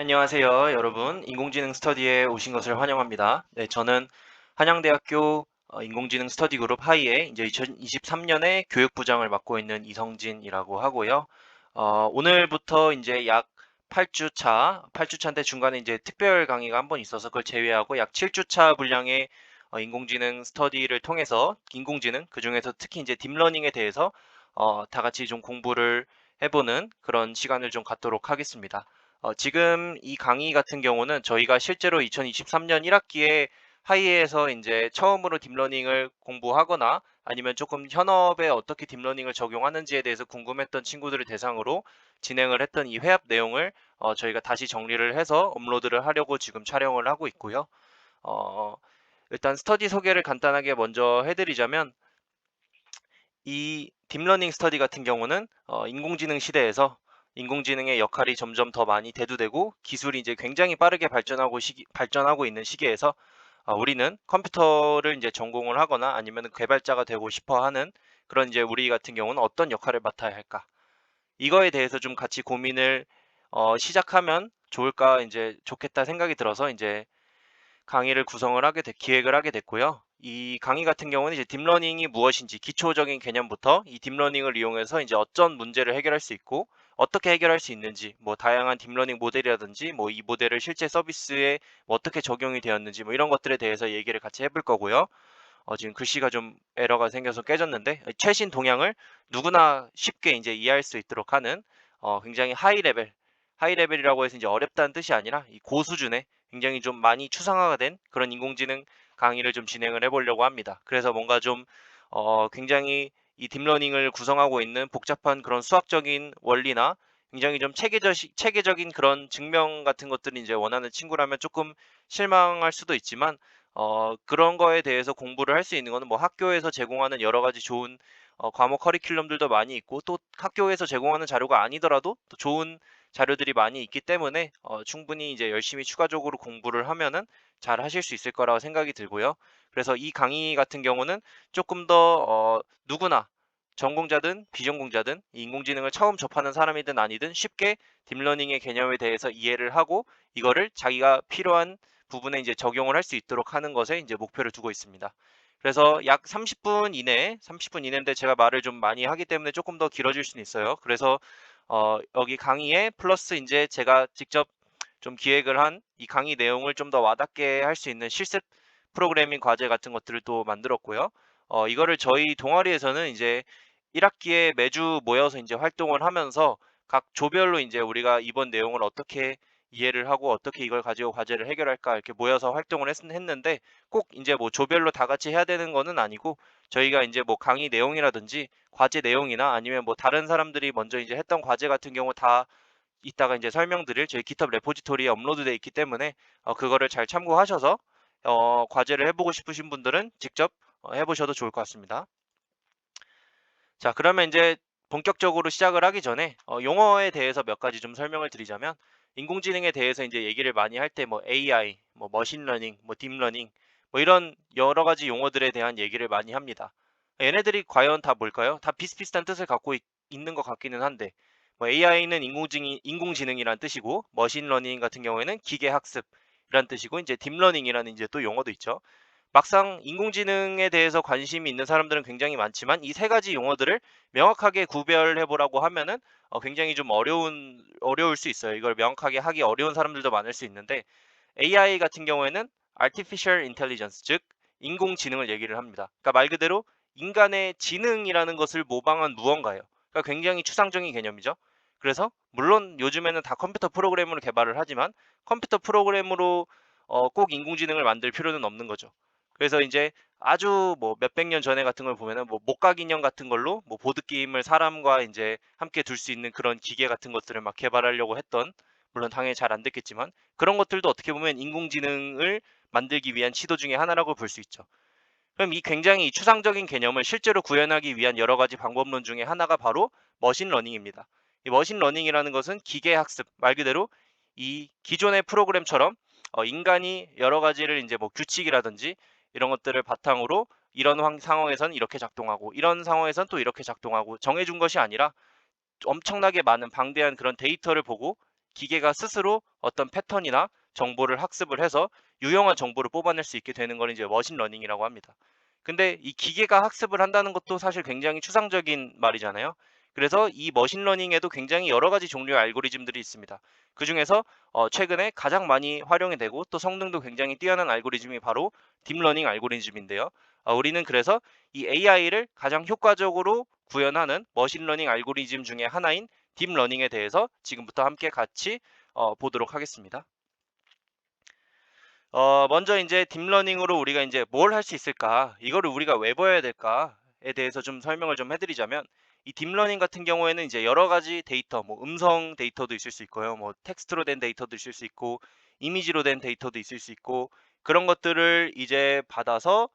안녕하세요, 여러분. 인공지능 스터디에 오신 것을 환영합니다. 네, 저는 한양대학교 인공지능 스터디 그룹 하이의 이제 2023년에 교육부장을 맡고 있는 이성진이라고 하고요. 오늘부터 이제 약 8주차인데 중간에 이제 특별 강의가 한 번 있어서 그걸 제외하고 약 7주차 분량의 인공지능 스터디를 통해서 인공지능, 그중에서 특히 이제 딥러닝에 대해서 다 같이 좀 공부를 해보는 그런 시간을 좀 갖도록 하겠습니다. 지금 이 강의 같은 경우는 저희가 실제로 2023년 1학기에 하이에서 이제 처음으로 딥러닝을 공부하거나 아니면 조금 현업에 어떻게 딥러닝을 적용하는지에 대해서 궁금했던 친구들을 대상으로 진행을 했던 이 회합 내용을 저희가 다시 정리를 해서 업로드를 하려고 지금 촬영을 하고 있고요. 어, 일단 스터디 소개를 간단하게 먼저 해드리자면 이 딥러닝 스터디 같은 경우는 인공지능 시대에서 인공지능의 역할이 점점 더 많이 대두되고 기술이 이제 굉장히 빠르게 발전하고 있는 시기에서 우리는 컴퓨터를 이제 전공을 하거나 아니면 개발자가 되고 싶어 하는 그런 이제 우리 같은 경우는 어떤 역할을 맡아야 할까? 이거에 대해서 좀 같이 고민을 시작하면 좋을까 이제 좋겠다 생각이 들어서 이제 강의를 기획을 하게 됐고요. 이 강의 같은 경우는 이제 딥러닝이 무엇인지 기초적인 개념부터 이 딥러닝을 이용해서 이제 어떤 문제를 해결할 수 있고 어떻게 해결할 수 있는지 뭐 다양한 딥러닝 모델이라든지 뭐 이 모델을 실제 서비스에 뭐 어떻게 적용이 되었는지 뭐 이런 것들에 대해서 얘기를 같이 해볼 거고요. 지금 글씨가 좀 에러가 생겨서 깨졌는데 최신 동향을 누구나 쉽게 이제 이해할 수 있도록 하는 굉장히 하이 레벨이라고 해서 이제 어렵다는 뜻이 아니라 이 고수준의 굉장히 좀 많이 추상화가 된 그런 인공지능 강의를 좀 진행을 해보려고 합니다. 그래서 뭔가 좀 굉장히 이 딥러닝을 구성하고 있는 복잡한 그런 수학적인 원리나 굉장히 좀 체계적인 그런 증명 같은 것들이 이제 원하는 친구라면 조금 실망할 수도 있지만 그런 거에 대해서 공부를 할 수 있는 거는 뭐 학교에서 제공하는 여러 가지 좋은 과목 커리큘럼들도 많이 있고 또 학교에서 제공하는 자료가 아니더라도 또 좋은 자료들이 많이 있기 때문에 충분히 이제 열심히 추가적으로 공부를 하면은 잘 하실 수 있을 거라고 생각이 들고요. 그래서 이 강의 같은 경우는 조금 더 누구나 전공자든 비전공자든 이 인공지능을 처음 접하는 사람이든 아니든 쉽게 딥러닝의 개념에 대해서 이해를 하고 이거를 자기가 필요한 부분에 이제 적용을 할 수 있도록 하는 것에 이제 목표를 두고 있습니다. 그래서 약 30분 이내인데 제가 말을 좀 많이 하기 때문에 조금 더 길어질 수는 있어요. 그래서 여기 강의에 플러스 이제 제가 직접 좀 기획을 한 이 강의 내용을 좀 더 와닿게 할 수 있는 실습 프로그래밍 과제 같은 것들을 또 만들었고요. 이거를 저희 동아리에서는 이제 1학기에 매주 모여서 이제 활동을 하면서 각 조별로 이제 우리가 이번 내용을 어떻게 이해를 하고 어떻게 이걸 가지고 과제를 해결할까 이렇게 모여서 활동을 했는데 꼭 이제 뭐 조별로 다 같이 해야 되는 거는 아니고 저희가 이제 뭐 강의 내용이라든지 과제 내용이나 아니면 뭐 다른 사람들이 먼저 이제 했던 과제 같은 경우 다 이따가 이제 설명드릴 저희 GitHub 레포지토리에 업로드되어 있기 때문에 그거를 잘 참고하셔서 과제를 해보고 싶으신 분들은 직접 해보셔도 좋을 것 같습니다. 자, 그러면 이제 본격적으로 시작을 하기 전에 용어에 대해서 몇 가지 좀 설명을 드리자면 인공지능에 대해서 이제 얘기를 많이 할 때 뭐 AI, 뭐 머신러닝, 뭐 딥러닝 뭐 이런 여러 가지 용어들에 대한 얘기를 많이 합니다. 얘네들이 과연 다 뭘까요? 다 비슷비슷한 뜻을 갖고 있는 것 같기는 한데 뭐 AI는 인공지능이란 뜻이고 머신러닝 같은 경우에는 기계학습이란 뜻이고 이제 딥러닝이라는 이제 또 용어도 있죠. 막상 인공지능에 대해서 관심이 있는 사람들은 굉장히 많지만 이 세 가지 용어들을 명확하게 구별해 보라고 하면은 굉장히 좀 어려울 수 있어요. 이걸 명확하게 하기 어려운 사람들도 많을 수 있는데 AI 같은 경우에는 Artificial Intelligence, 즉 인공지능을 얘기를 합니다. 그러니까 말 그대로 인간의 지능이라는 것을 모방한 무언가예요. 그러니까 굉장히 추상적인 개념이죠. 그래서 물론 요즘에는 다 컴퓨터 프로그램으로 개발을 하지만 컴퓨터 프로그램으로 꼭 인공지능을 만들 필요는 없는 거죠. 그래서 이제 아주 뭐 몇백 년 전에 같은 걸 보면은 뭐 목각 인형 같은 걸로 뭐 보드 게임을 사람과 이제 함께 둘 수 있는 그런 기계 같은 것들을 막 개발하려고 했던, 물론 당연히 잘 안 됐겠지만 그런 것들도 어떻게 보면 인공지능을 만들기 위한 시도 중에 하나라고 볼 수 있죠. 그럼 이 굉장히 추상적인 개념을 실제로 구현하기 위한 여러 가지 방법론 중에 하나가 바로 머신러닝입니다. 이 머신러닝이라는 것은 기계학습, 말 그대로 이 기존의 프로그램처럼 인간이 여러 가지를 이제 뭐 규칙이라든지 이런 것들을 바탕으로 이런 상황에서는 이렇게 작동하고 이런 상황에서는 또 이렇게 작동하고 정해준 것이 아니라 엄청나게 많은 방대한 그런 데이터를 보고 기계가 스스로 어떤 패턴이나 정보를 학습을 해서 유용한 정보를 뽑아낼 수 있게 되는 걸 이제 머신러닝이라고 합니다. 근데 이 기계가 학습을 한다는 것도 사실 굉장히 추상적인 말이잖아요. 그래서 이 머신러닝에도 굉장히 여러 가지 종류의 알고리즘들이 있습니다. 그중에서 최근에 가장 많이 활용이 되고 또 성능도 굉장히 뛰어난 알고리즘이 바로 딥러닝 알고리즘인데요. 우리는 그래서 이 AI를 가장 효과적으로 구현하는 머신러닝 알고리즘 중에 하나인 딥러닝에 대해서 지금부터 함께 같이 보도록 하겠습니다. 먼저 이제 딥러닝으로 우리가 이제 뭘 할 수 있을까? 이거를 우리가 왜 배워야 될까에 대해서 좀 설명을 좀 해드리자면, 이 딥러닝 같은 경우에는 이제 여러 가지 데이터, 뭐 음성 데이터도 있을 수 있고요, 뭐 텍스트로 된 데이터도 있을 수 있고, 이미지로 된 데이터도 있을 수 있고, 그런 것들을 이제 받아서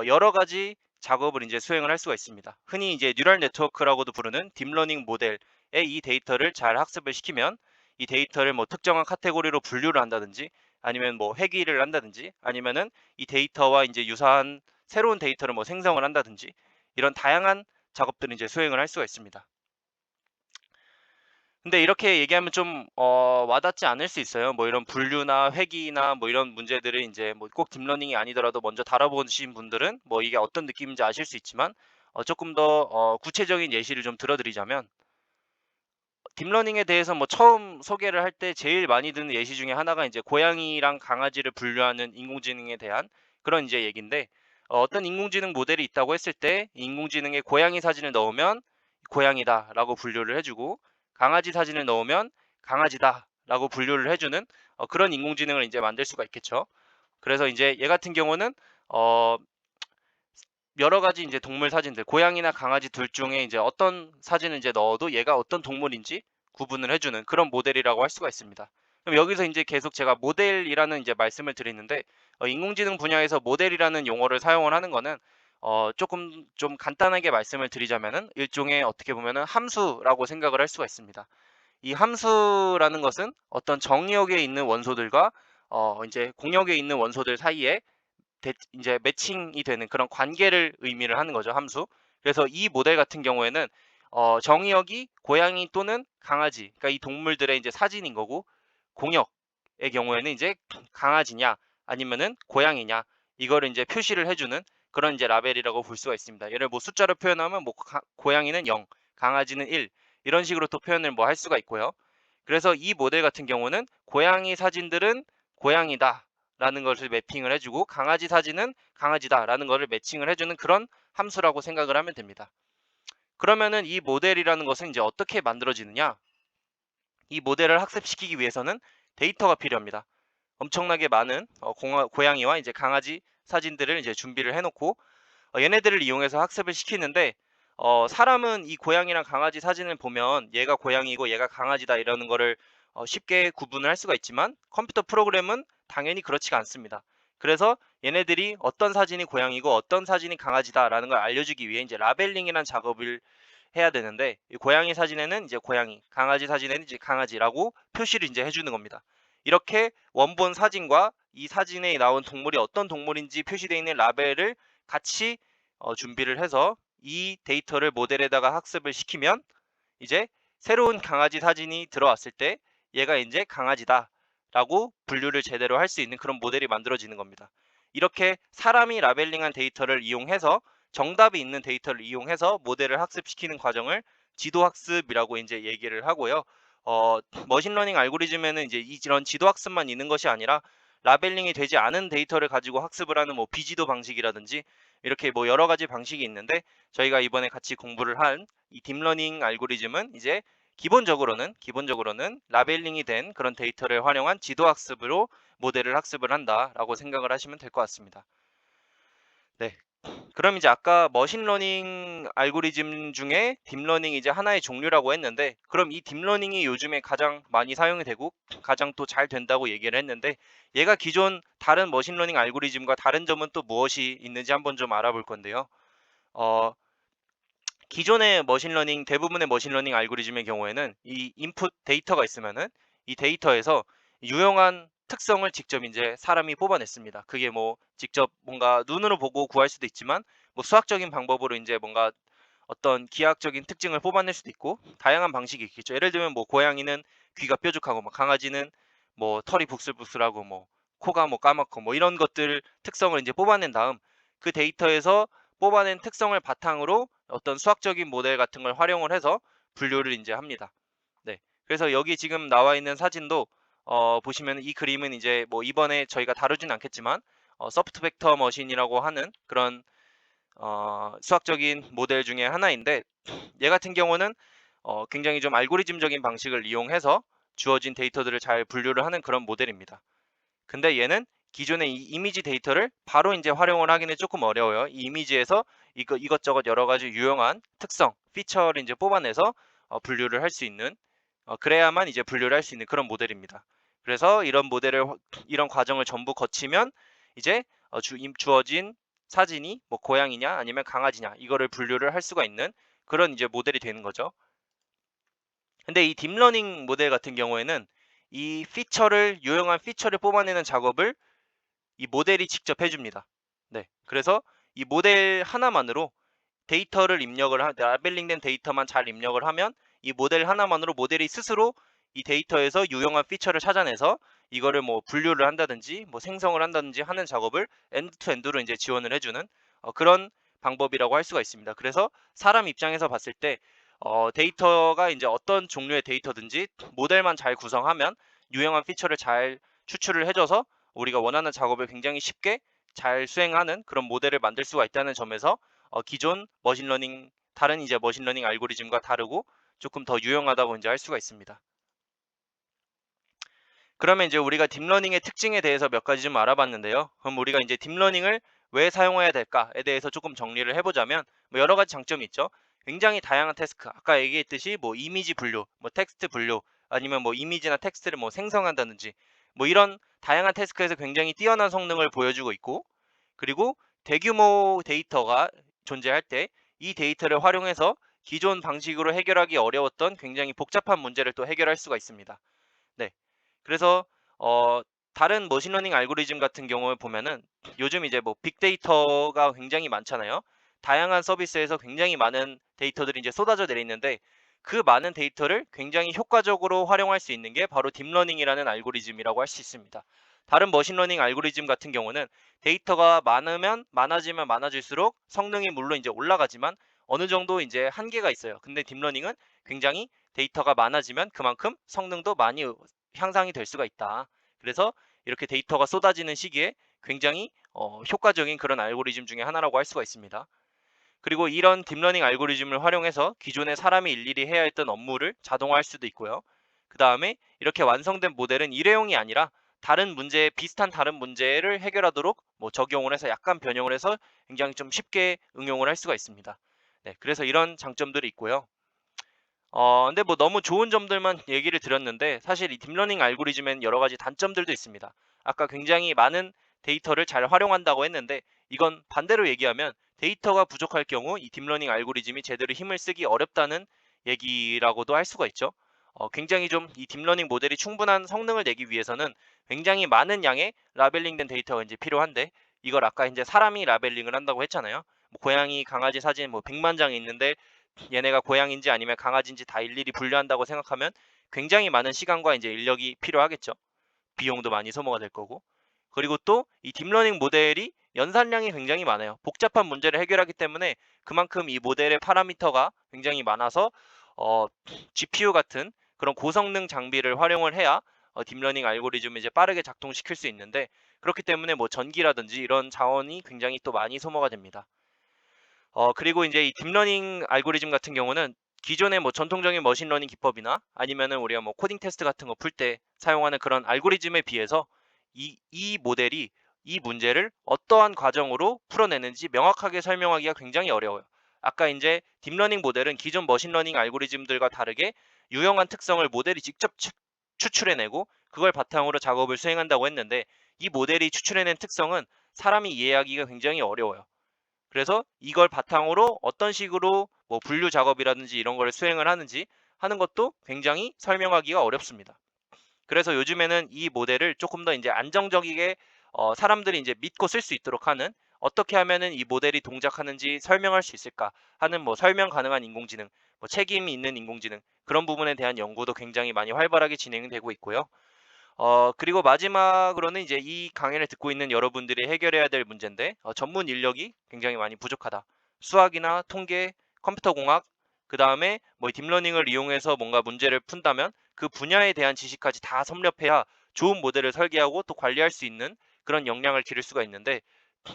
여러 가지 작업을 이제 수행을 할 수가 있습니다. 흔히 이제 뉴럴 네트워크라고도 부르는 딥러닝 모델에 이 데이터를 잘 학습을 시키면 이 데이터를 뭐 특정한 카테고리로 분류를 한다든지 아니면 뭐 회귀를 한다든지 아니면은 이 데이터와 이제 유사한 새로운 데이터를 뭐 생성을 한다든지 이런 다양한 작업들을 이제 수행을 할 수가 있습니다. 근데 이렇게 얘기하면 좀 와닿지 않을 수 있어요. 뭐 이런 분류나 회귀나 뭐 이런 문제들을 이제 뭐 꼭 딥러닝이 아니더라도 먼저 다뤄보신 분들은 뭐 이게 어떤 느낌인지 아실 수 있지만 조금 더 구체적인 예시를 좀 들어드리자면, 딥러닝에 대해서 뭐 처음 소개를 할 때 제일 많이 드는 예시 중에 하나가 이제 고양이랑 강아지를 분류하는 인공지능에 대한 그런 이제 얘기인데, 어떤 인공지능 모델이 있다고 했을 때 인공지능에 고양이 사진을 넣으면 고양이다라고 분류를 해주고, 강아지 사진을 넣으면 강아지다라고 분류를 해주는 그런 인공지능을 이제 만들 수가 있겠죠. 그래서 이제 얘 같은 경우는 어, 여러 가지 이제 동물 사진들, 고양이나 강아지 둘 중에 이제 어떤 사진을 이제 넣어도 얘가 어떤 동물인지 구분을 해주는 그런 모델이라고 할 수가 있습니다. 그럼 여기서 이제 계속 제가 모델이라는 이제 말씀을 드리는데, 인공지능 분야에서 모델이라는 용어를 사용을 하는 거는 조금 좀 간단하게 말씀을 드리자면은 일종의 어떻게 보면은 함수라고 생각을 할 수가 있습니다. 이 함수라는 것은 어떤 정의역에 있는 원소들과 이제 공역에 있는 원소들 사이에 이제 매칭이 되는 그런 관계를 의미를 하는 거죠, 함수. 그래서 이 모델 같은 경우에는 정의역이 고양이 또는 강아지, 그러니까 이 동물들의 이제 사진인 거고, 공역의 경우에는 이제 강아지냐 아니면은 고양이냐 이거를 이제 표시를 해주는 그런 이제 라벨이라고 볼 수가 있습니다. 얘를 뭐 숫자로 표현하면 뭐 고양이는 0, 강아지는 1 이런 식으로 또 표현을 뭐 할 수가 있고요. 그래서 이 모델 같은 경우는 고양이 사진들은 고양이다 라는 것을 매핑을 해주고, 강아지 사진은 강아지다 라는 것을 매칭을 해주는 그런 함수라고 생각을 하면 됩니다. 그러면은 이 모델이라는 것은 이제 어떻게 만들어지느냐? 이 모델을 학습시키기 위해서는 데이터가 필요합니다. 엄청나게 많은 고양이와 이제 강아지 사진들을 이제 준비를 해놓고 얘네들을 이용해서 학습을 시키는데, 사람은 이 고양이랑 강아지 사진을 보면 얘가 고양이고 얘가 강아지다 이러는 거를 쉽게 구분을 할 수가 있지만, 컴퓨터 프로그램은 당연히 그렇지가 않습니다. 그래서 얘네들이 어떤 사진이 고양이고 어떤 사진이 강아지다라는 걸 알려주기 위해 이제 라벨링이라는 작업을 해야 되는데, 이 고양이 사진에는 이제 고양이, 강아지 사진에는 이제 강아지라고 표시를 이제 해주는 겁니다. 이렇게 원본 사진과 이 사진에 나온 동물이 어떤 동물인지 표시되어 있는 라벨을 같이 준비를 해서 이 데이터를 모델에다가 학습을 시키면 이제 새로운 강아지 사진이 들어왔을 때 얘가 이제 강아지다라고 분류를 제대로 할 수 있는 그런 모델이 만들어지는 겁니다. 이렇게 사람이 라벨링한 데이터를 이용해서 정답이 있는 데이터를 이용해서 모델을 학습시키는 과정을 지도학습이라고 이제 얘기를 하고요. 머신러닝 알고리즘에는 이제 이런 지도학습만 있는 것이 아니라 라벨링이 되지 않은 데이터를 가지고 학습을 하는 뭐 비지도 방식이라든지 이렇게 뭐 여러 가지 방식이 있는데, 저희가 이번에 같이 공부를 한 이 딥러닝 알고리즘은 이제 기본적으로는 라벨링이 된 그런 데이터를 활용한 지도학습으로 모델을 학습을 한다라고 생각을 하시면 될 것 같습니다. 네. 그럼 이제 아까 머신러닝 알고리즘 중에 딥러닝이 이제 하나의 종류라고 했는데, 그럼 이 딥러닝이 요즘에 가장 많이 사용이 되고 가장 또 잘 된다고 얘기를 했는데, 얘가 기존 다른 머신러닝 알고리즘과 다른 점은 또 무엇이 있는지 한번 좀 알아볼 건데요. 어, 기존의 머신러닝, 대부분의 머신러닝 알고리즘의 경우에는 이 인풋 데이터가 있으면은 이 데이터에서 유용한 특성을 직접 이제 사람이 뽑아냈습니다. 그게 뭐 직접 뭔가 눈으로 보고 구할 수도 있지만, 뭐 수학적인 방법으로 이제 뭔가 어떤 기하학적인 특징을 뽑아낼 수도 있고 다양한 방식이 있겠죠. 예를 들면 뭐 고양이는 귀가 뾰족하고, 뭐 강아지는 뭐 털이 북슬북슬하고, 뭐 코가 뭐 까맣고, 뭐 이런 것들 특성을 이제 뽑아낸 다음 그 데이터에서 뽑아낸 특성을 바탕으로 어떤 수학적인 모델 같은 걸 활용을 해서 분류를 이제 합니다. 네. 그래서 여기 지금 나와 있는 사진도 보시면 이 그림은 이제 뭐 이번에 저희가 다루진 않겠지만 소프트 벡터 머신이라고 하는 그런 수학적인 모델 중에 하나인데, 얘 같은 경우는 굉장히 좀 알고리즘적인 방식을 이용해서 주어진 데이터들을 잘 분류를 하는 그런 모델입니다. 근데 얘는 기존의 이 이미지 데이터를 바로 이제 활용을 하기는 조금 어려워요. 이 이미지에서 이것저것 여러 가지 유용한 특성, 피처를 이제 뽑아내서 분류를 할 수 있는, 그래야만 이제 분류를 할 수 있는 그런 모델입니다. 그래서 이런 과정을 전부 거치면 이제 주어진 사진이 뭐 고양이냐 아니면 강아지냐 이거를 분류를 할 수가 있는 그런 이제 모델이 되는 거죠. 근데 이 딥러닝 모델 같은 경우에는 이 유용한 피처를 뽑아내는 작업을 이 모델이 직접 해줍니다. 네, 그래서 이 모델 하나만으로 라벨링된 데이터만 잘 입력을 하면 이 모델 하나만으로 모델이 스스로 이 데이터에서 유용한 피처를 찾아내서 이거를 뭐 분류를 한다든지 뭐 생성을 한다든지 하는 작업을 엔드 투 엔드로 이제 지원을 해주는 그런 방법이라고 할 수가 있습니다. 그래서 사람 입장에서 봤을 때 데이터가 이제 어떤 종류의 데이터든지 모델만 잘 구성하면 유용한 피처를 잘 추출을 해줘서 우리가 원하는 작업을 굉장히 쉽게 잘 수행하는 그런 모델을 만들 수가 있다는 점에서 기존 다른 이제 머신러닝 알고리즘과 다르고 조금 더 유용하다고 이제 할 수가 있습니다. 그러면 이제 우리가 딥러닝의 특징에 대해서 몇 가지 좀 알아봤는데요. 그럼 우리가 이제 딥러닝을 왜 사용해야 될까에 대해서 조금 정리를 해보자면, 뭐 여러 가지 장점이 있죠. 굉장히 다양한 태스크, 아까 얘기했듯이 뭐 이미지 분류, 뭐 텍스트 분류, 아니면 뭐 이미지나 텍스트를 뭐 생성한다든지, 뭐 이런 다양한 태스크에서 굉장히 뛰어난 성능을 보여주고 있고, 그리고 대규모 데이터가 존재할 때 이 데이터를 활용해서 기존 방식으로 해결하기 어려웠던 굉장히 복잡한 문제를 또 해결할 수가 있습니다. 네. 그래서 다른 머신러닝 알고리즘 같은 경우에 보면은 요즘 이제 뭐 빅데이터가 굉장히 많잖아요. 다양한 서비스에서 굉장히 많은 데이터들이 이제 쏟아져 내리는데, 그 많은 데이터를 굉장히 효과적으로 활용할 수 있는 게 바로 딥러닝이라는 알고리즘이라고 할 수 있습니다. 다른 머신러닝 알고리즘 같은 경우는 데이터가 많아지면 많아질수록 성능이 물론 이제 올라가지만 어느 정도 이제 한계가 있어요. 근데 딥러닝은 굉장히 데이터가 많아지면 그만큼 성능도 많이 향상이 될 수가 있다. 그래서 이렇게 데이터가 쏟아지는 시기에 굉장히 효과적인 그런 알고리즘 중에 하나라고 할 수가 있습니다. 그리고 이런 딥러닝 알고리즘을 활용해서 기존에 사람이 일일이 해야 했던 업무를 자동화할 수도 있고요. 그 다음에 이렇게 완성된 모델은 일회용이 아니라 비슷한 다른 문제를 해결하도록 뭐 적용을 해서 약간 변형을 해서 굉장히 좀 쉽게 응용을 할 수가 있습니다. 네, 그래서 이런 장점들이 있고요. 근데 뭐 너무 좋은 점들만 얘기를 드렸는데, 사실 이 딥러닝 알고리즘엔 여러 가지 단점들도 있습니다. 아까 굉장히 많은 데이터를 잘 활용한다고 했는데, 이건 반대로 얘기하면 데이터가 부족할 경우 이 딥러닝 알고리즘이 제대로 힘을 쓰기 어렵다는 얘기라고도 할 수가 있죠. 굉장히 좀 이 딥러닝 모델이 충분한 성능을 내기 위해서는 굉장히 많은 양의 라벨링된 데이터가 이제 필요한데, 이걸 아까 이제 사람이 라벨링을 한다고 했잖아요. 뭐 고양이, 강아지 사진 뭐 100만 장이 있는데 얘네가 고양인지 아니면 강아지인지 다 일일이 분류한다고 생각하면 굉장히 많은 시간과 이제 인력이 필요하겠죠. 비용도 많이 소모가 될 거고. 그리고 또 이 딥러닝 모델이 연산량이 굉장히 많아요. 복잡한 문제를 해결하기 때문에 그만큼 이 모델의 파라미터가 굉장히 많아서 어, GPU 같은 그런 고성능 장비를 활용을 해야 딥러닝 알고리즘을 이제 빠르게 작동시킬 수 있는데, 그렇기 때문에 뭐 전기라든지 이런 자원이 굉장히 또 많이 소모가 됩니다. 그리고 이제 이 딥러닝 알고리즘 같은 경우는 기존의 뭐 전통적인 머신러닝 기법이나 아니면은 우리가 뭐 코딩 테스트 같은 거 풀 때 사용하는 그런 알고리즘에 비해서 이 모델이 이 문제를 어떠한 과정으로 풀어내는지 명확하게 설명하기가 굉장히 어려워요. 아까 이제 딥러닝 모델은 기존 머신러닝 알고리즘들과 다르게 유용한 특성을 모델이 직접 추출해내고 그걸 바탕으로 작업을 수행한다고 했는데, 이 모델이 추출해낸 특성은 사람이 이해하기가 굉장히 어려워요. 그래서 이걸 바탕으로 어떤 식으로 뭐 분류 작업이라든지 이런 걸 수행을 하는지 하는 것도 굉장히 설명하기가 어렵습니다. 그래서 요즘에는 이 모델을 조금 더 이제 안정적이게 사람들이 이제 믿고 쓸 수 있도록 하는, 어떻게 하면은 이 모델이 동작하는지 설명할 수 있을까 하는 뭐 설명 가능한 인공지능, 뭐 책임이 있는 인공지능 그런 부분에 대한 연구도 굉장히 많이 활발하게 진행되고 있고요. 그리고 마지막으로는 이제 이 강의를 듣고 있는 여러분들이 해결해야 될 문제인데 전문 인력이 굉장히 많이 부족하다. 수학이나 통계, 컴퓨터공학, 그 다음에 뭐 딥러닝을 이용해서 뭔가 문제를 푼다면 그 분야에 대한 지식까지 다 섭렵해야 좋은 모델을 설계하고 또 관리할 수 있는 그런 역량을 기를 수가 있는데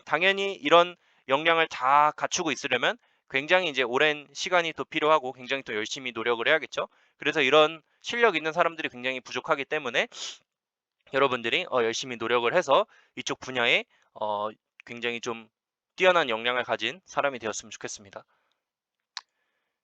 당연히 이런 역량을 다 갖추고 있으려면 굉장히 이제 오랜 시간이 또 필요하고 굉장히 또 열심히 노력을 해야겠죠. 그래서 이런 실력 있는 사람들이 굉장히 부족하기 때문에 여러분들이 열심히 노력을 해서 이쪽 분야에 어, 굉장히 좀 뛰어난 역량을 가진 사람이 되었으면 좋겠습니다.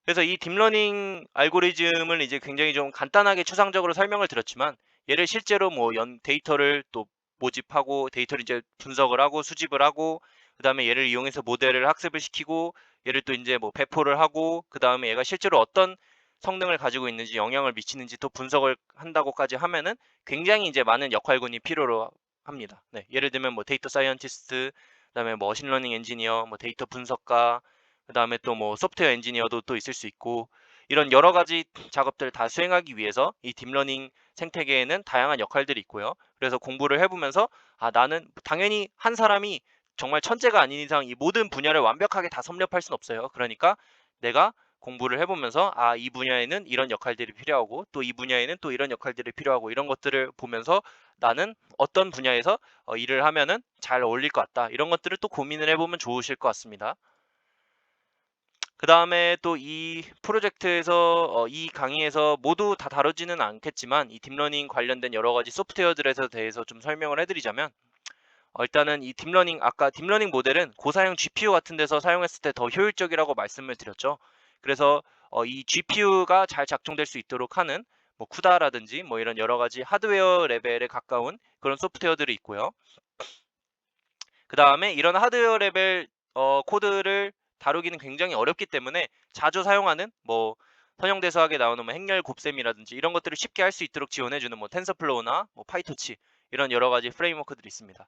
그래서 이 딥러닝 알고리즘을 이제 굉장히 좀 간단하게 추상적으로 설명을 드렸지만 얘를 실제로 뭐 데이터를 또 모집하고 데이터를 이제 분석을 하고 수집을 하고 그 다음에 얘를 이용해서 모델을 학습을 시키고 얘를 또 이제 뭐 배포를 하고 그 다음에 얘가 실제로 어떤 성능을 가지고 있는지 영향을 미치는지 또 분석을 한다고까지 하면은 굉장히 이제 많은 역할군이 필요로 합니다. 네, 예를 들면 뭐 데이터 사이언티스트, 그다음에 뭐 머신러닝 엔지니어, 뭐 데이터 분석가, 그다음에 또 뭐 소프트웨어 엔지니어도 또 있을 수 있고 이런 여러 가지 작업들을 다 수행하기 위해서 이 딥러닝 생태계에는 다양한 역할들이 있고요. 그래서 공부를 해보면서 나는 당연히 한 사람이 정말 천재가 아닌 이상 이 모든 분야를 완벽하게 다 섭렵할 수는 없어요. 그러니까 내가 공부를 해보면서 이 분야에는 이런 역할들이 필요하고 또 이 분야에는 또 이런 역할들이 필요하고 이런 것들을 보면서 나는 어떤 분야에서 일을 하면은 잘 어울릴 것 같다. 이런 것들을 또 고민을 해보면 좋으실 것 같습니다. 그 다음에 또 이 프로젝트에서 이 강의에서 모두 다 다루지는 않겠지만 이 딥러닝 관련된 여러 가지 소프트웨어들에 대해서 좀 설명을 해드리자면 일단은 이 딥러닝 아까 딥러닝 모델은 고사양 GPU 같은 데서 사용했을 때 더 효율적이라고 말씀을 드렸죠. 그래서 이 GPU가 잘 작동될 수 있도록 하는 뭐 쿠다라든지 뭐 이런 여러 가지 하드웨어 레벨에 가까운 그런 소프트웨어들이 있고요. 그 다음에 이런 하드웨어 레벨 코드를 다루기는 굉장히 어렵기 때문에 자주 사용하는 뭐 선형대수학에 나오는 뭐 행렬 곱셈이라든지 이런 것들을 쉽게 할 수 있도록 지원해주는 뭐 텐서플로우나 뭐 파이토치 이런 여러 가지 프레임워크들이 있습니다.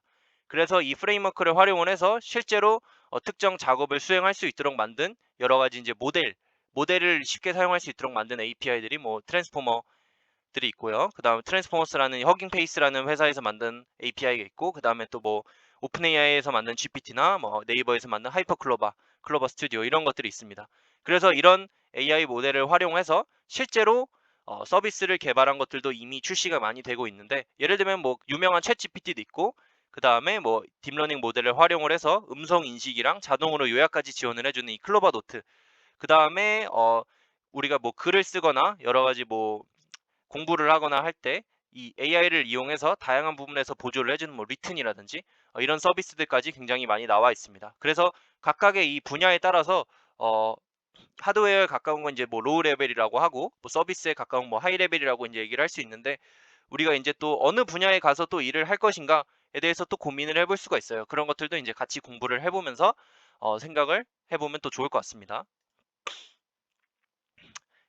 그래서 이 프레임워크를 활용을 해서 실제로 특정 작업을 수행할 수 있도록 만든 여러 가지 이제 모델을 쉽게 사용할 수 있도록 만든 API들이 뭐 트랜스포머 들이 있고요. 그 다음에 트랜스포머스라는 허깅페이스라는 회사에서 만든 API가 있고 그 다음에 또 뭐 오픈AI에서 만든 GPT나 뭐 네이버에서 만든 클로버 스튜디오 이런 것들이 있습니다. 그래서 이런 AI 모델을 활용해서 실제로 서비스를 개발한 것들도 이미 출시가 많이 되고 있는데 예를 들면 뭐 유명한 챗 GPT도 있고 그 다음에 뭐 딥러닝 모델을 활용을 해서 음성 인식이랑 자동으로 요약까지 지원을 해주는 이 클로버 노트 그 다음에 우리가 뭐 글을 쓰거나 여러 가지 뭐 공부를 하거나 할 때 이 AI를 이용해서 다양한 부분에서 보조를 해주는 뭐 리튼이라든지 이런 서비스들까지 굉장히 많이 나와 있습니다. 그래서 각각의 이 분야에 따라서 어, 하드웨어에 가까운 건 이제 뭐 로우 레벨이라고 하고 뭐 서비스에 가까운 뭐 하이 레벨이라고 이제 얘기를 할 수 있는데 우리가 이제 또 어느 분야에 가서 또 일을 할 것인가에 대해서 또 고민을 해볼 수가 있어요. 그런 것들도 이제 같이 공부를 해보면서 생각을 해보면 또 좋을 것 같습니다.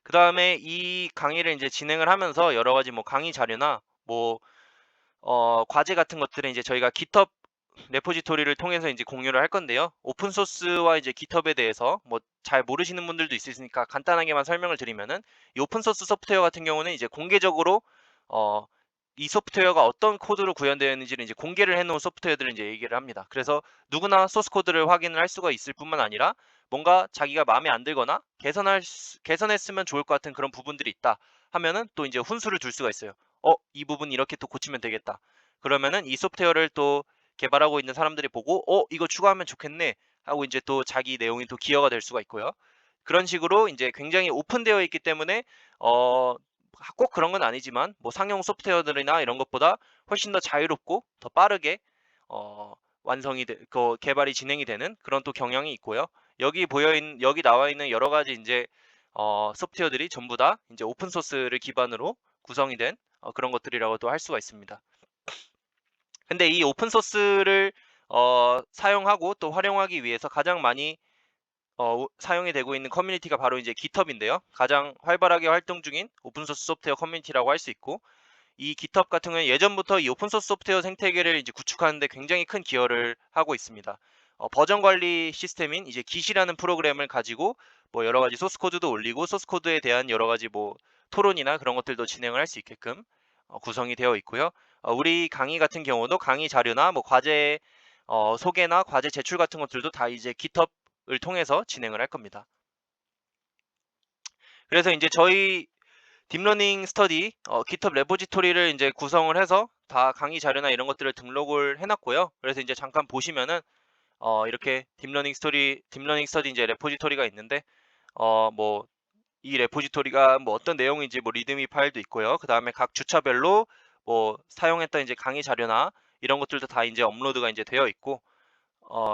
그 다음에 이 강의를 이제 진행을 하면서 여러 가지 뭐 강의 자료나 뭐 과제 같은 것들은 이제 저희가 GitHub 레포지토리를 통해서 이제 공유를 할 건데요. 오픈 소스와 이제 GitHub에 대해서 뭐 잘 모르시는 분들도 있으니까 간단하게만 설명을 드리면은 이 오픈 소스 소프트웨어 같은 경우는 이제 공개적으로 어, 이 소프트웨어가 어떤 코드로 구현되어 있는지를 이제 공개를 해놓은 소프트웨어들을 이제 얘기를 합니다. 그래서 누구나 소스 코드를 확인을 할 수가 있을 뿐만 아니라 뭔가 자기가 마음에 안 들거나 개선했으면 좋을 것 같은 그런 부분들이 있다 하면은 또 이제 훈수를 둘 수가 있어요. 이 부분 이렇게 또 고치면 되겠다. 그러면은 이 소프트웨어를 또 개발하고 있는 사람들이 보고 이거 추가하면 좋겠네 하고 이제 또 자기 내용이 또 기여가 될 수가 있고요. 그런 식으로 이제 굉장히 오픈되어 있기 때문에 꼭 그런 건 아니지만 뭐 상용 소프트웨어들이나 이런 것보다 훨씬 더 자유롭고 더 빠르게 어, 그 개발이 진행이 되는 그런 또 경향이 있고요. 여기 나와 있는 여러 가지 이제 소프트웨어들이 전부 다 이제 오픈 소스를 기반으로 구성이 된 그런 것들이라고도 할 수가 있습니다. 근데 이 오픈 소스를 사용하고 또 활용하기 위해서 가장 많이 사용이 되고 있는 커뮤니티가 바로 이제 GitHub인데요. 가장 활발하게 활동 중인 오픈소스 소프트웨어 커뮤니티라고 할 수 있고 이 GitHub 같은 경우는 예전부터 이 오픈소스 소프트웨어 생태계를 이제 구축하는데 굉장히 큰 기여를 하고 있습니다. 버전 관리 시스템인 이제 Git이라는 프로그램을 가지고 뭐 여러 가지 소스 코드도 올리고 소스 코드에 대한 여러 가지 뭐 토론이나 그런 것들도 진행을 할 수 있게끔 구성이 되어 있고요. 우리 강의 같은 경우도 강의 자료나 뭐 과제 소개나 과제 제출 같은 것들도 다 이제 GitHub을 통해서 진행을 할 겁니다. 그래서 이제 저희 딥러닝 스터디 GitHub 레포지토리를 이제 구성을 해서 다 강의 자료나 이런 것들을 등록을 해놨고요. 그래서 이제 잠깐 보시면은 이렇게 딥러닝 스터디 이제 레포지토리가 있는데 뭐 이 레포지토리가 뭐 어떤 내용인지 뭐 리드미 파일도 있고요. 그 다음에 각 주차별로 뭐 사용했던 이제 강의 자료나 이런 것들도 다 이제 업로드가 이제 되어 있고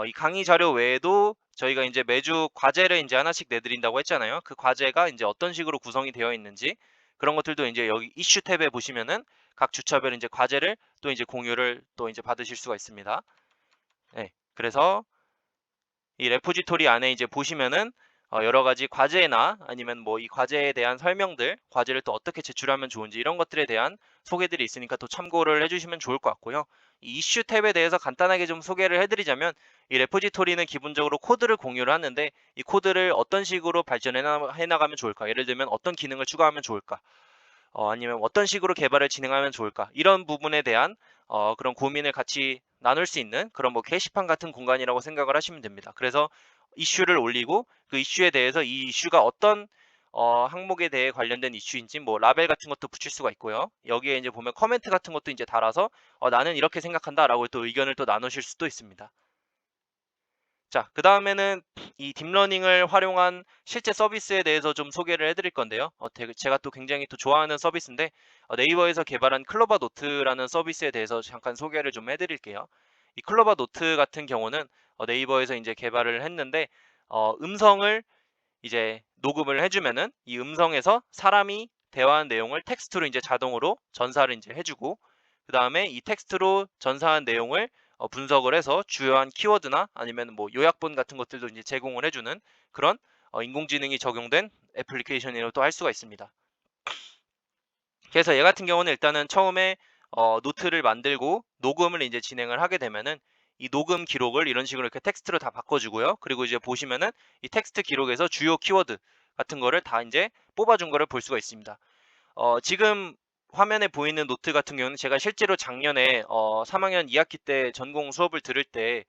이 강의 자료 외에도 저희가 이제 매주 과제를 이제 하나씩 내드린다고 했잖아요. 그 과제가 이제 어떤 식으로 구성이 되어 있는지 그런 것들도 이제 여기 이슈 탭에 보시면은 각 주차별 이제 과제를 또 이제 공유를 또 이제 받으실 수가 있습니다. 네, 그래서 이 레포지토리 안에 이제 보시면은 여러 가지 과제나 아니면 뭐 이 과제에 대한 설명들, 과제를 또 어떻게 제출하면 좋은지 이런 것들에 대한 소개들이 있으니까 또 참고를 해주시면 좋을 것 같고요. 이 이슈 탭에 대해서 간단하게 좀 소개를 해드리자면 이 레포지토리는 기본적으로 코드를 공유를 하는데 이 코드를 어떤 식으로 발전해 나가면 좋을까? 예를 들면 어떤 기능을 추가하면 좋을까? 아니면 어떤 식으로 개발을 진행하면 좋을까? 이런 부분에 대한 그런 고민을 같이 나눌 수 있는 그런 뭐 게시판 같은 공간이라고 생각을 하시면 됩니다. 그래서 이슈를 올리고 그 이슈에 대해서 이 이슈가 어떤 항목에 대해 관련된 이슈인지 뭐 라벨 같은 것도 붙일 수가 있고요. 여기에 이제 보면 커멘트 같은 것도 이제 달아서 나는 이렇게 생각한다라고 또 의견을 또 나누실 수도 있습니다. 자, 그 다음에는 이 딥러닝을 활용한 실제 서비스에 대해서 좀 소개를 해드릴 건데요. 제가 또 굉장히 또 좋아하는 서비스인데 네이버에서 개발한 클로버 노트라는 서비스에 대해서 잠깐 소개를 좀 해드릴게요. 이 클로버 노트 같은 경우는 네이버에서 이제 개발을 했는데 음성을 이제 녹음을 해주면은 이 음성에서 사람이 대화한 내용을 텍스트로 이제 자동으로 전사를 이제 해주고 그 다음에 이 텍스트로 전사한 내용을 분석을 해서 주요한 키워드나 아니면 뭐 요약본 같은 것들도 이제 제공을 해주는 그런 인공지능이 적용된 애플리케이션이라고 또 할 수가 있습니다. 그래서 얘 같은 경우는 일단은 처음에 노트를 만들고 녹음을 이제 진행을 하게 되면은 이 녹음 기록을 이런 식으로 이렇게 텍스트로 다 바꿔주고요. 그리고 이제 보시면은 이 텍스트 기록에서 주요 키워드 같은 거를 다 이제 뽑아준 거를 볼 수가 있습니다. 지금 화면에 보이는 노트 같은 경우는 제가 실제로 작년에 3학년 2학기 때 전공 수업을 들을 때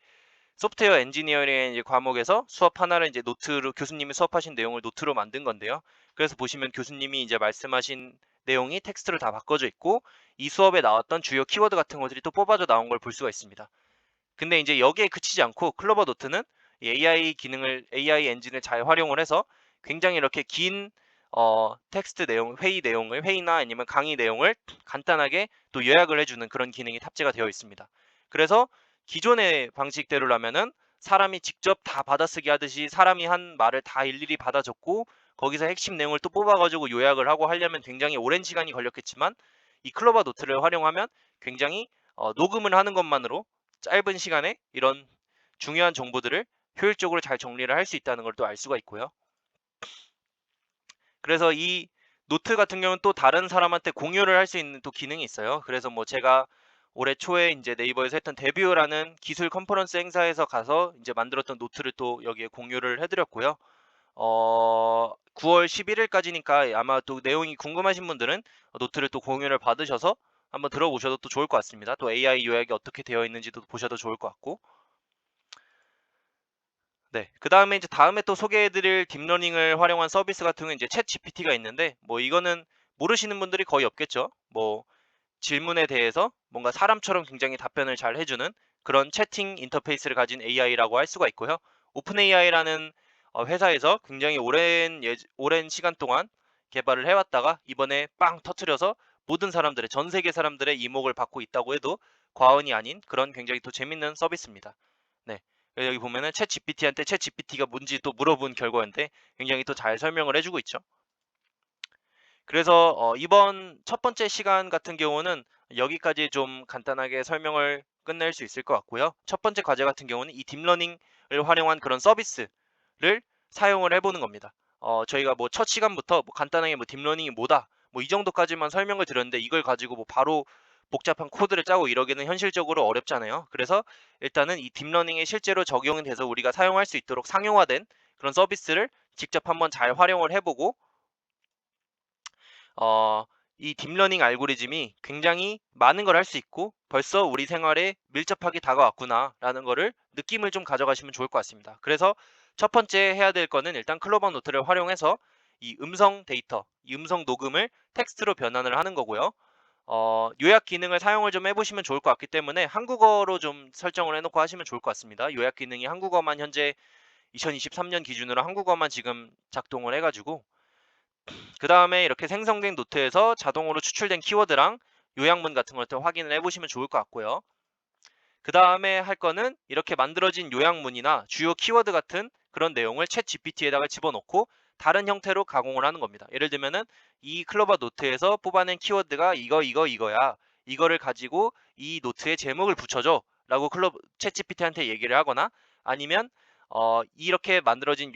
소프트웨어 엔지니어링 이제 과목에서 수업 하나를 이제 노트로 교수님이 수업하신 내용을 노트로 만든 건데요. 그래서 보시면 교수님이 이제 말씀하신 내용이 텍스트로 다 바꿔져 있고 이 수업에 나왔던 주요 키워드 같은 것들이 또 뽑아져 나온 걸 볼 수가 있습니다. 근데 이제 여기에 그치지 않고 클로버 노트는 이 AI 엔진을 잘 활용을 해서 굉장히 이렇게 긴 텍스트 내용, 회의나 아니면 강의 내용을 간단하게 또 요약을 해주는 그런 기능이 탑재가 되어 있습니다. 그래서 기존의 방식대로라면은 사람이 직접 다 받아쓰기 하듯이 사람이 한 말을 다 일일이 받아 적고 거기서 핵심 내용을 또 뽑아가지고 요약을 하고 하려면 굉장히 오랜 시간이 걸렸겠지만 이 클로버 노트를 활용하면 굉장히 녹음을 하는 것만으로 짧은 시간에 이런 중요한 정보들을 효율적으로 잘 정리를 할 수 있다는 걸 또 알 수가 있고요. 그래서 이 노트 같은 경우는 또 다른 사람한테 공유를 할 수 있는 또 기능이 있어요. 그래서 뭐 제가 올해 초에 이제 네이버에서 했던 데뷔어라는 기술 컨퍼런스 행사에서 가서 이제 만들었던 노트를 또 여기에 공유를 해드렸고요. 9월 11일까지니까 아마 또 내용이 궁금하신 분들은 노트를 또 공유를 받으셔서 한번 들어보셔도 또 좋을 것 같습니다. 또 AI 요약이 어떻게 되어 있는지도 보셔도 좋을 것 같고. 네. 그 다음에 이제 다음에 또 소개해드릴 딥러닝을 활용한 서비스 같은 경우는 이제 챗 GPT가 있는데 뭐 이거는 모르시는 분들이 거의 없겠죠. 뭐 질문에 대해서 뭔가 사람처럼 굉장히 답변을 잘 해주는 그런 채팅 인터페이스를 가진 AI라고 할 수가 있고요. 오픈 AI라는 회사에서 굉장히 오랜 시간 동안 개발을 해왔다가 이번에 빵 터트려서 모든 사람들의 전 세계 사람들의 이목을 받고 있다고 해도 과언이 아닌 그런 굉장히 또 재밌는 서비스입니다. 네. 여기 보면은 챗 GPT한테 챗 GPT가 뭔지 또 물어본 결과인데 굉장히 또 잘 설명을 해주고 있죠. 그래서 이번 첫 번째 시간 같은 경우는 여기까지 좀 간단하게 설명을 끝낼 수 있을 것 같고요. 첫 번째 과제 같은 경우는 이 딥러닝을 활용한 그런 서비스를 사용을 해보는 겁니다. 저희가 뭐 첫 시간부터 뭐 간단하게 뭐 딥러닝이 뭐다 뭐 이 정도까지만 설명을 드렸는데 이걸 가지고 뭐 바로 복잡한 코드를 짜고 이러기는 현실적으로 어렵잖아요. 그래서 일단은 이 딥러닝이 실제로 적용이 돼서 우리가 사용할 수 있도록 상용화된 그런 서비스를 직접 한번 잘 활용을 해보고 이 딥러닝 알고리즘이 굉장히 많은 걸 할 수 있고 벌써 우리 생활에 밀접하게 다가왔구나 라는 거를 느낌을 좀 가져가시면 좋을 것 같습니다. 그래서 첫 번째 해야 될 거는 일단 클로버 노트를 활용해서 이 음성 데이터, 이 음성 녹음을 텍스트로 변환을 하는 거고요. 요약 기능을 사용을 좀 해보시면 좋을 것 같기 때문에 한국어로 좀 설정을 해놓고 하시면 좋을 것 같습니다. 요약 기능이 한국어만 현재 2023년 기준으로 한국어만 지금 작동을 해가지고 그 다음에 이렇게 생성된 노트에서 자동으로 추출된 키워드랑 요약문 같은 것들 확인을 해보시면 좋을 것 같고요. 그 다음에 할 거는 이렇게 만들어진 요약문이나 주요 키워드 같은 그런 내용을 챗 GPT에다가 집어넣고 다른 형태로 가공을 하는 겁니다. 예를 들면은 이 클로버 노트에서 뽑아낸 키워드가 이거야. 이거를 가지고 이 노트에 제목을 붙여줘 라고 챗 GPT한테 얘기를 하거나 아니면 이렇게 만들어진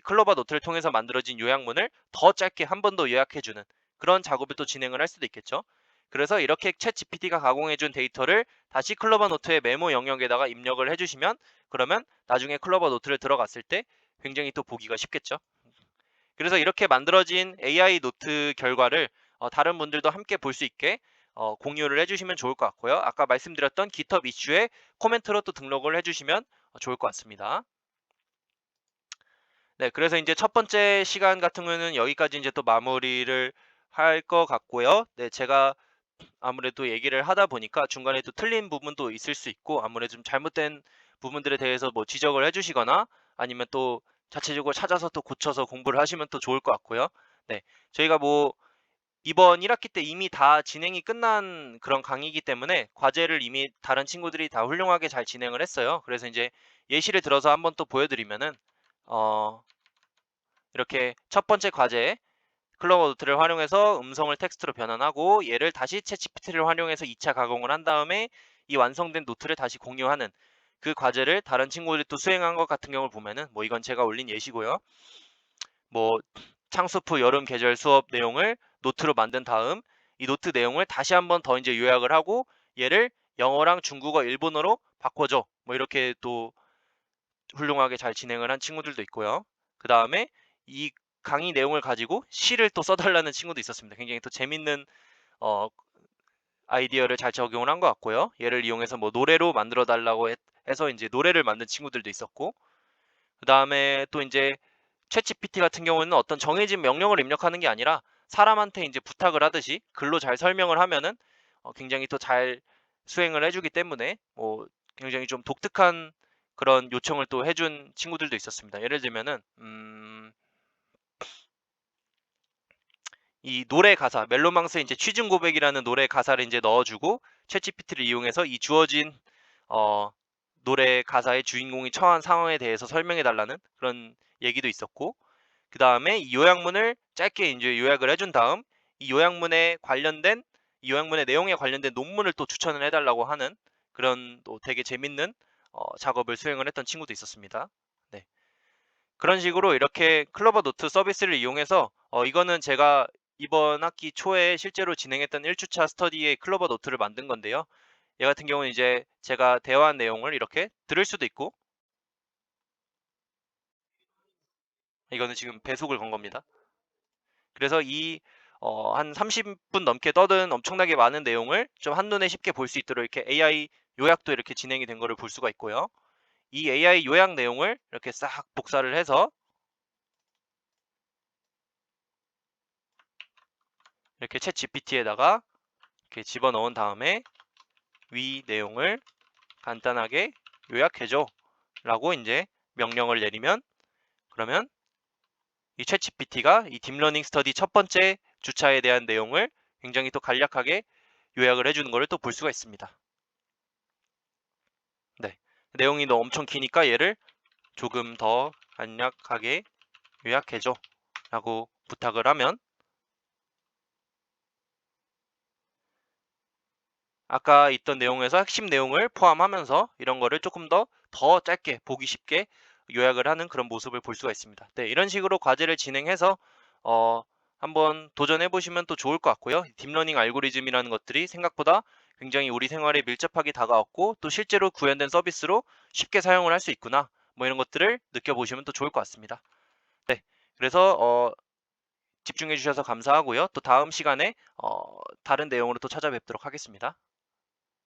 클로버 노트를 통해서 만들어진 요약문을 더 짧게 한 번 더 요약해주는 그런 작업을 또 진행을 할 수도 있겠죠. 그래서 이렇게 챗 GPT가 가공해준 데이터를 다시 클로버 노트의 메모 영역에다가 입력을 해주시면 그러면 나중에 클로버 노트를 들어갔을 때 굉장히 또 보기가 쉽겠죠. 그래서 이렇게 만들어진 AI 노트 결과를 다른 분들도 함께 볼 수 있게 공유를 해주시면 좋을 것 같고요. 아까 말씀드렸던 GitHub 이슈에 코멘트로 또 등록을 해주시면 좋을 것 같습니다. 네, 그래서 이제 첫 번째 시간 같은 경우는 여기까지 이제 또 마무리를 할 것 같고요. 네, 제가 아무래도 얘기를 하다 보니까 중간에 또 틀린 부분도 있을 수 있고 아무래도 좀 잘못된 부분들에 대해서 뭐 지적을 해주시거나 아니면 또 자체적으로 찾아서 또 고쳐서 공부를 하시면 또 좋을 것 같고요. 네, 저희가 뭐 이번 1학기 때 이미 다 진행이 끝난 그런 강의이기 때문에 과제를 이미 다른 친구들이 다 훌륭하게 잘 진행을 했어요. 그래서 이제 예시를 들어서 한번 또 보여드리면은 이렇게 첫 번째 과제 클로버 노트를 활용해서 음성을 텍스트로 변환하고 얘를 다시 챗GPT를 활용해서 2차 가공을 한 다음에 이 완성된 노트를 다시 공유하는 그 과제를 다른 친구들이 또 수행한 것 같은 경우를 보면은 뭐 이건 제가 올린 예시고요. 뭐 창수프 여름 계절 수업 내용을 노트로 만든 다음 이 노트 내용을 다시 한번 더 이제 요약을 하고 얘를 영어랑 중국어, 일본어로 바꿔줘. 뭐 이렇게 또 훌륭하게 잘 진행을 한 친구들도 있고요. 그 다음에 이 강의 내용을 가지고 시를 또 써달라는 친구도 있었습니다. 굉장히 또 재밌는 어, 아이디어를 잘 적용을 한 것 같고요. 얘를 이용해서 뭐 노래로 만들어 달라고 해서 이제 노래를 만든 친구들도 있었고, 그 다음에 또 이제 챗GPT 같은 경우는 어떤 정해진 명령을 입력하는 게 아니라 사람한테 이제 부탁을 하듯이 글로 잘 설명을 하면은 굉장히 또 잘 수행을 해주기 때문에 뭐 굉장히 좀 독특한 그런 요청을 또 해준 친구들도 있었습니다. 예를 들면은 이 노래 가사 멜로망스의 이제 취중 고백이라는 노래 가사를 이제 넣어주고 챗GPT를 이용해서 이 주어진 어, 노래 가사의 주인공이 처한 상황에 대해서 설명해 달라는 그런 얘기도 있었고 그 다음에 이 요약문을 짧게 이제 요약을 해준 다음 이 요약문의 내용에 관련된 논문을 또 추천을 해달라고 하는 그런 또 되게 재밌는 작업을 수행을 했던 친구도 있었습니다. 네. 그런 식으로 이렇게 클로버 노트 서비스를 이용해서 이거는 제가 이번 학기 초에 실제로 진행했던 1주차 스터디의 클로버 노트를 만든 건데요. 얘 같은 경우는 이제 제가 대화한 내용을 이렇게 들을 수도 있고 이거는 지금 배속을 건 겁니다. 그래서 한 30분 넘게 떠든 엄청나게 많은 내용을 좀 한눈에 쉽게 볼 수 있도록 이렇게 AI 요약도 이렇게 진행이 된 거를 볼 수가 있고요. 이 AI 요약 내용을 이렇게 싹 복사를 해서 이렇게 챗 GPT에다가 이렇게 집어넣은 다음에 위 내용을 간단하게 요약해줘 라고 이제 명령을 내리면 그러면 이 챗 GPT가 이 딥러닝 스터디 첫 번째 주차에 대한 내용을 굉장히 또 간략하게 요약을 해주는 것을 또 볼 수가 있습니다. 네, 내용이 너무 엄청 기니까 얘를 조금 더 간략하게 요약해줘 라고 부탁을 하면 아까 있던 내용에서 핵심 내용을 포함하면서 이런 거를 조금 더 짧게 보기 쉽게 요약을 하는 그런 모습을 볼 수가 있습니다. 네, 이런 식으로 과제를 진행해서 한번 도전해 보시면 또 좋을 것 같고요. 딥러닝 알고리즘이라는 것들이 생각보다 굉장히 우리 생활에 밀접하게 다가왔고 또 실제로 구현된 서비스로 쉽게 사용을 할 수 있구나. 뭐 이런 것들을 느껴보시면 또 좋을 것 같습니다. 네, 그래서 집중해 주셔서 감사하고요. 또 다음 시간에 다른 내용으로 또 찾아뵙도록 하겠습니다.